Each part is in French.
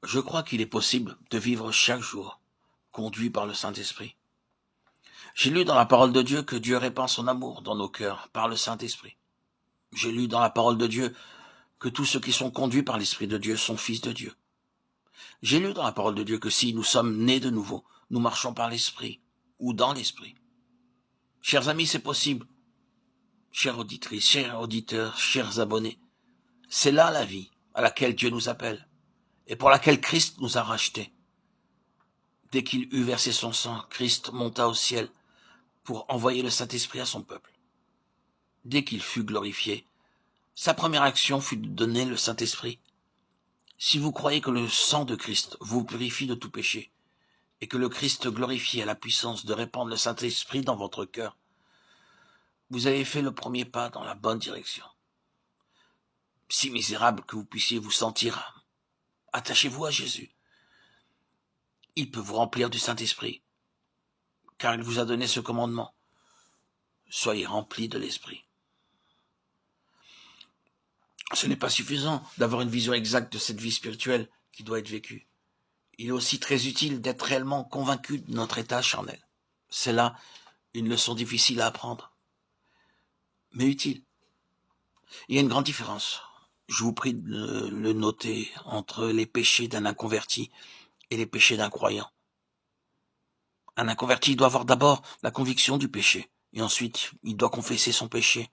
Je crois qu'il est possible de vivre chaque jour conduit par le Saint-Esprit. J'ai lu dans la parole de Dieu que Dieu répand son amour dans nos cœurs par le Saint-Esprit. J'ai lu dans la parole de Dieu que tous ceux qui sont conduits par l'Esprit de Dieu sont fils de Dieu. J'ai lu dans la parole de Dieu que si nous sommes nés de nouveau, nous marchons par l'Esprit ou dans l'Esprit. Chers amis, c'est possible. Chères auditrices, chers auditeurs, chers abonnés, c'est là la vie à laquelle Dieu nous appelle et pour laquelle Christ nous a rachetés. Dès qu'il eut versé son sang, Christ monta au ciel pour envoyer le Saint-Esprit à son peuple. Dès qu'il fut glorifié, sa première action fut de donner le Saint-Esprit. Si vous croyez que le sang de Christ vous purifie de tout péché, et que le Christ glorifié a la puissance de répandre le Saint-Esprit dans votre cœur, vous avez fait le premier pas dans la bonne direction. Si misérable que vous puissiez vous sentir, attachez-vous à Jésus. Il peut vous remplir du Saint-Esprit, car il vous a donné ce commandement. Soyez remplis de l'Esprit. Ce n'est pas suffisant d'avoir une vision exacte de cette vie spirituelle qui doit être vécue. Il est aussi très utile d'être réellement convaincu de notre état charnel. C'est là une leçon difficile à apprendre, mais utile. Il y a une grande différence, je vous prie de le noter, entre les péchés d'un inconverti et les péchés d'un croyant. Un inconverti doit avoir d'abord la conviction du péché, et ensuite il doit confesser son péché.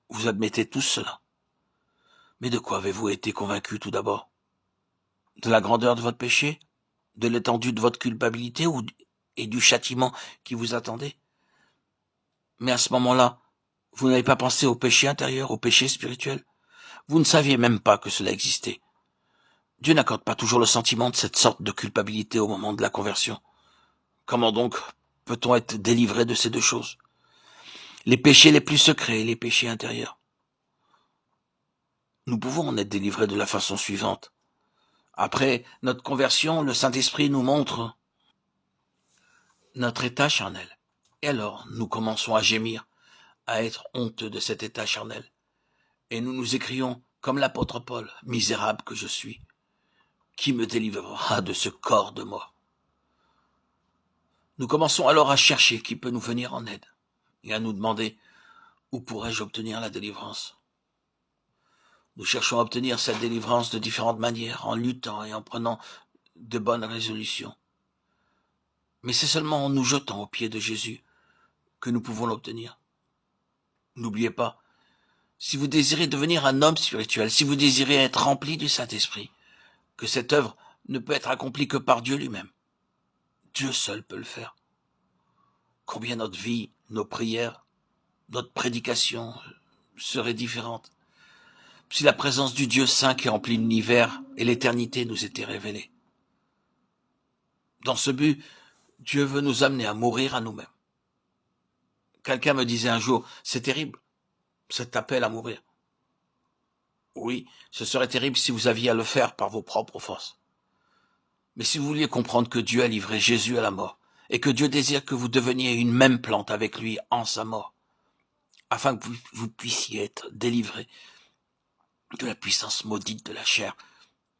Vous admettez tous cela. Mais de quoi avez-vous été convaincu tout d'abord? De la grandeur de votre péché? De l'étendue de votre culpabilité et du châtiment qui vous attendait? Mais à ce moment-là, vous n'avez pas pensé au péché intérieur, au péché spirituel. Vous ne saviez même pas que cela existait. Dieu n'accorde pas toujours le sentiment de cette sorte de culpabilité au moment de la conversion. Comment donc peut-on être délivré de ces deux choses? Les péchés les plus secrets et les péchés intérieurs. Nous pouvons en être délivrés de la façon suivante. Après notre conversion, le Saint-Esprit nous montre notre état charnel. Et alors, nous commençons à gémir, à être honteux de cet état charnel. Et nous nous écrions, comme l'apôtre Paul, « Misérable que je suis, qui me délivrera de ce corps de mort ?» Nous commençons alors à chercher qui peut nous venir en aide, et à nous demander, où pourrais-je obtenir la délivrance? Nous cherchons à obtenir cette délivrance de différentes manières, en luttant et en prenant de bonnes résolutions. Mais c'est seulement en nous jetant aux pieds de Jésus que nous pouvons l'obtenir. N'oubliez pas, si vous désirez devenir un homme spirituel, si vous désirez être rempli du Saint-Esprit, que cette œuvre ne peut être accomplie que par Dieu lui-même. Dieu seul peut le faire. Combien notre vie, nos prières, notre prédication seraient différentes si la présence du Dieu saint qui remplit l'univers et l'éternité nous était révélée. Dans ce but, Dieu veut nous amener à mourir à nous-mêmes. Quelqu'un me disait un jour, c'est terrible, cet appel à mourir. Oui, ce serait terrible si vous aviez à le faire par vos propres forces. Mais si vous vouliez comprendre que Dieu a livré Jésus à la mort, et que Dieu désire que vous deveniez une même plante avec lui en sa mort, afin que vous puissiez être délivrés de la puissance maudite de la chair,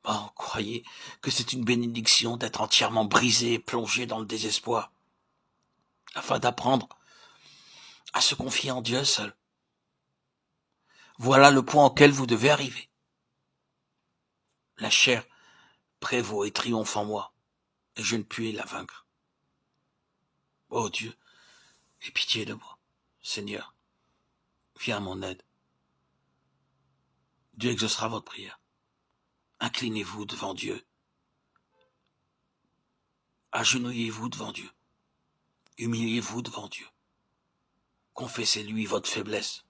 oh, croyez que c'est une bénédiction d'être entièrement brisé et plongé dans le désespoir, afin d'apprendre à se confier en Dieu seul. Voilà le point auquel vous devez arriver. La chair prévaut et triomphe en moi, et je ne puis la vaincre. Oh Dieu, aie pitié de moi. Seigneur, viens à mon aide. Dieu exaucera votre prière. Inclinez-vous devant Dieu. Agenouillez-vous devant Dieu. Humiliez-vous devant Dieu. Confessez-lui votre faiblesse.